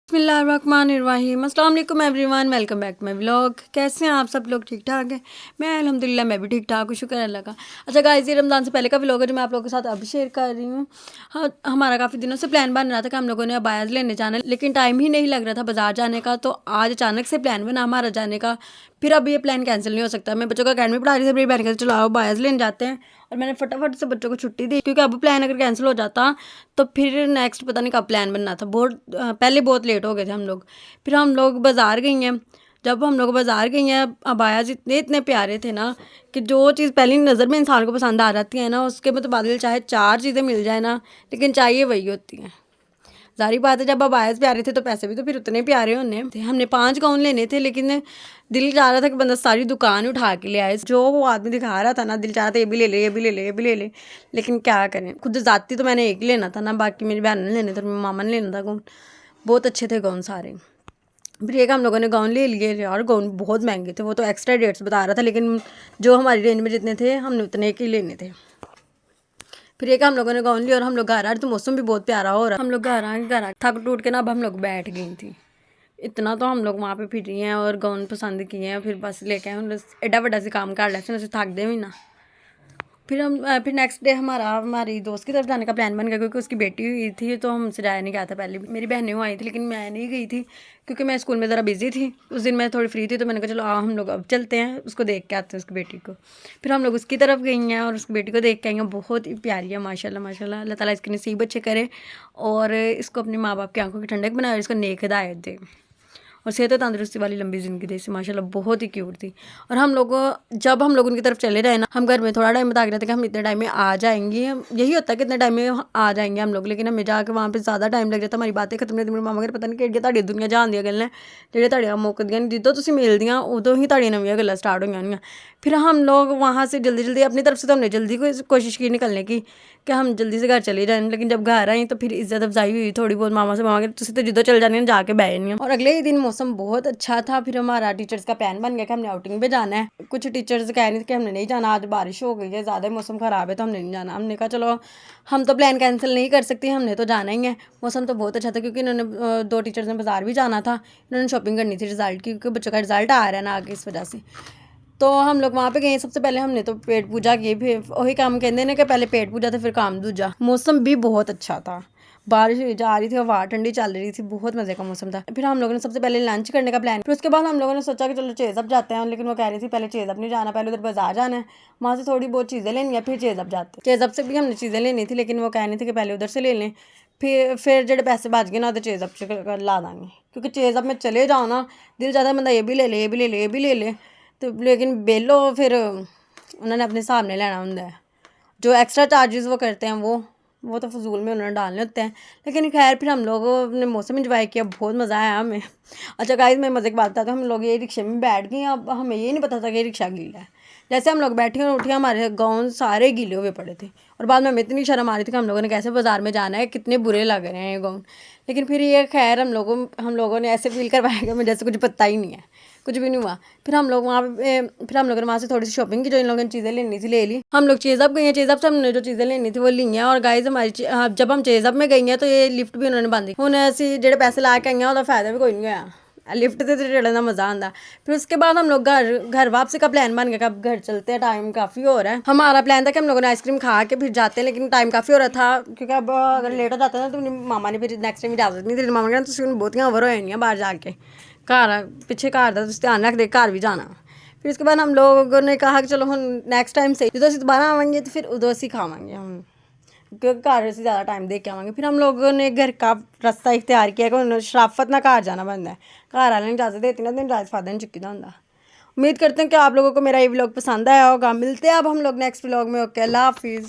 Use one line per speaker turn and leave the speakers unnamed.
बिस्मिल्लाहिर्रहमानिर्रहीम। अस्सलाम वालेकुम everyone, welcome back to my vlog. कैसे हैं आप सब लोग? ठीक ठाक हैं? मैं अल्हम्दुलिल्लाह मैं भी ठीक ठाक हूँ, शुक्र है अल्लाह का। अच्छा गाइस, ये रमज़ान से पहले का व्लॉग है जो मैं आप लोगों के साथ अभी शेयर कर रही हूँ। हाँ, हमारा काफ़ी दिनों से प्लान बन रहा था कि हम लोगों ने अबायाज़ लेने जाना है, लेकिन टाइम ही नहीं लग रहा था बाज़ार जाने का। तो आज अचानक से प्लान बना हमारा जाने का। फिर अब ये प्लान कैंसिल नहीं हो सकता। मैं बच्चों को अकेडमी पढ़ा रही थी, मेरी बहन कहती चलो आओ अबायाज़ लेने जाते हैं, और मैंने फटाफट से बच्चों को छुट्टी दी, क्योंकि अब प्लान अगर कैंसिल हो जाता तो फिर नेक्स्ट पता नहीं कब प्लान बनना था। पहले बहुत लेट हो गए थे हम लोग। फिर हम लोग बाज़ार गई हैं। जब हम लोग बाज़ार गई हैं, अबायाज़ इतने इतने प्यारे थे ना कि जो चीज़ पहली नज़र में इंसान को पसंद आ जाती है ना, उसके मुतबादिल चाहे 4 चीज़ें मिल जाए ना, लेकिन चाहिए वही होती हैं। ज़ाहिर बात है, जब अबायाज़ प्यारे थे तो पैसे भी तो फिर उतने प्यारे होने थे। हमने 5 गाउन लेने थे, लेकिन दिल चाह रहा था कि बंदा सारी दुकान उठा के ले आए। जो वो आदमी दिखा रहा था ना, दिल चाह रहा था ये भी ले ले, ये भी ले ले, ये भी ले ले। लेकिन क्या करें, खुद ज़ाती तो मैंने एक ही लेना था ना, बाकी मेरी बहन ने लेने थे, मेरे मामा ने लेना था गाउन। बहुत अच्छे थे गाउन सारे। फिर एक हम लोगों ने गाउन ले लिए यार, गाउन बहुत महंगे थे, वो तो एक्स्ट्रा रेट्स बता रहा था, लेकिन जो हमारी रेंज में जितने थे हमने उतने के ही लेने थे। फिर एक हम लोगों ने गाउन लिया और हम लोग घर आ रहे, तो मौसम भी बहुत प्यारा हो रहा। हम लोग घर आ थक टूट के ना अब हम लोग बैठ गई थी। इतना तो हम लोग वहाँ पे फिर रही हैं और गाउन पसंद किए हैं, फिर बस लेके आए। एडा बड़ा से काम कर लेते हैं, थक दे भी ना। फिर नेक्स्ट डे हमारी दोस्त की तरफ जाने का प्लान बन गया, क्योंकि उसकी बेटी हुई थी, तो हमसे जाया नहीं गया था। पहले मेरी बहनें आई थी, लेकिन मैं नहीं गई थी क्योंकि मैं स्कूल में ज़रा बिजी थी। उस दिन मैं थोड़ी फ्री थी, तो मैंने कहा चलो आओ हम लोग अब चलते हैं, उसको देख के आते हैं उसकी बेटी को। फिर हम लोग उसकी तरफ गई हैं और उसकी बेटी को देख के आई हैं। बहुत ही प्यारी है माशाल्लाह माशाल्लाह। अल्लाह ताला इसके नसीब अच्छे करे और इसको अपने माँ बाप की आंखों की ठंडक बनाए और इसको नेक हिदायत दे और सेहत तंदुरुस्ती वाली लंबी ज़िंदगी दे। इसे माशाल्लाह बहुत ही क्यूट थी। और जब हम लोग उनकी तरफ चले रहे ना, हम घर में थोड़ा टाइम बता रहे थे कि हम इतने टाइम में आ जाएंगे। यही होता है कि इतने टाइम में आ जाएंगे हम लोग, लेकिन हमें जाकर वहाँ पे ज़्यादा टाइम लग जाता। हमारी बातें खत्म नहीं होती। मेरे मामा कहते पता नहीं कि ਤੁਹਾਡੀ दुनिया जहान ਦੀਆਂ ਗੱਲਾਂ ਜਿਹੜੇ ਤੁਹਾਡੇ ਮੁੱਕਦੀਆਂ नहीं, जिद्दों तुसीं मिलदियां उदों ही ਤੁਹਾਡੀਆਂ नवीं गल्लां स्टार्ट हो जानियां। फिर हम लोग वहाँ से जल्दी जल्दी अपनी तरफ से तो हमने जल्दी कोशिश की निकलने की कि हम जल्दी से घर चले जाएँ, लेकिन जब घर आई तो फिर इज्जत अफजाई हुई थोड़ी बहुत। मामा के तुसीं तो जिद्दों चल जाने जाके बह जानी। और अगले ही दिन मौसम बहुत अच्छा था। फिर हमारा टीचर्स का प्लान बन गया कि हमने आउटिंग पे जाना है। कुछ टीचर्स कह रहे थे कि हमने नहीं जाना, आज बारिश हो गई है, ज़्यादा मौसम ख़राब है तो हमने नहीं जाना। हमने कहा चलो हम तो प्लान कैंसिल नहीं कर सकते, हमने तो जाना ही है। मौसम तो बहुत अच्छा था, क्योंकि इन्होंने 2 टीचर्स ने बाज़ार भी जाना था, इन्होंने शॉपिंग करनी थी रिज़ल्ट की, क्योंकि बच्चों का रिज़ल्ट आ रहा है ना आगे, इस वजह से। तो हम लोग वहाँ पे गए। सबसे पहले हमने तो पेट पूजा की। फिर वही काम कहते हैं कि पहले पेट पूजा था फिर काम दूजा। मौसम भी बहुत अच्छा था, बारिश जा रही थी, हवा ठंडी चल रही थी, बहुत मज़े का मौसम था। फिर हम लोगों ने सबसे पहले लंच करने का प्लान। फिर उसके बाद हम लोगों ने सोचा कि चलो चेज़अप जाते हैं, लेकिन वो कह रही थी पहले चेज़अप नहीं जाना, पहले उधर बाजार जाना है, वहाँ से थोड़ी बहुत चीज़ें लेनी है, फिर चेज़अप जाते हैं। चेज़अप से भी हमने चीज़ें लेनी थी, लेकिन वो कह रही थी कि पहले उधर से ले लें, फिर जो पैसे बच गए ना तो चेज़अप से ला देंगे, क्योंकि चेज़अप में चले जाओ ना, दिल चाहता है बंदा ये भी ले ले, ये भी ले ले, ये भी ले ले, तो लेकिन बेलो फिर उन्होंने अपने सामने लेना होता है। जो एक्स्ट्रा चार्जेस वो करते हैं वो तो फजूल में उन्होंने डालने होते हैं। लेकिन खैर फिर हम लोगों ने मौसम इंजॉय किया, बहुत मज़ा आया हमें। अच्छा गाइस, मैं मज़े की बात बताती हूँ, हम लोग ये रिक्शे में बैठ गए। अब हमें ये नहीं पता था कि ये रिक्शा गीला है। जैसे हम लोग बैठे और उठे, हमारे गाउन सारे गीले हुए पड़े थे, और बाद में हमें इतनी शर्म आ रही थी कि हम लोगों ने कैसे बाज़ार में जाना है, कितने बुरे लग रहे हैं ये गाउन। लेकिन फिर ये खैर हम लोगों ने ऐसे फील करवाया कि हमें जैसे कुछ पता ही नहीं है, कुछ भी नहीं हुआ। फिर हम लोग फिर हम लोगों ने वहाँ से थोड़ी सी शॉपिंग की, जो इन लोगों ने चीज़ें लेनी थी ले ली। हम लोग चेज़अप गई हैं, चेज़अप से हमने जो चीज़ें लेनी थी वो ली हैं। और गाइस जब हम चेज़अप में गई हैं तो ये लिफ्ट भी उन्होंने बंद की। हुण असीं जेह्ड़े पैसे ला के आई हैं, उसका फायदा भी कोई नहीं होया। लिफ्ट से चढ़ने का मज़ा आता। फिर उसके बाद हम लोग घर वापसी का प्लान बन गया कि अब घर चलते हैं, टाइम काफ़ी हो रहा है। हमारा प्लान था कि हम लोगों ने आइसक्रीम खा के फिर जाते हैं, लेकिन टाइम काफ़ी हो रहा था, क्योंकि अब अगर लेट हो जाता है ना तो मामा ने फिर नेक्स्ट टाइम इजाज़त नहीं दी। मामा कहना तुसीं बहुतियां ओवर हो जानियां बाहर जाके, घर पिछे घर का तुसीं ध्यान रखदे, घर भी जाना। फिर उसके बाद हम लोगों ने कहा कि चलो हम नेक्स्ट टाइम से जो असीं दोबारा आवांगे तो फिर उदों असीं खावांगे हम, क्योंकि घर से ज़्यादा टाइम दे के आवांगे। फिर हम लोगों ने घर का रास्ता इख्तियार किया कि शराफत ना घर जाना बनता है, घर वाले ने इजाज़त देती ना तो इजाज़त फायदा नहीं चुकी होंदा। उम्मीद करते हैं कि आप लोगों को मेरा ये व्लॉग पसंद आया होगा। मिलते हैं अब हम लोग नेक्स्ट व्लॉग में। ओके, अल्लाह हाफिज़।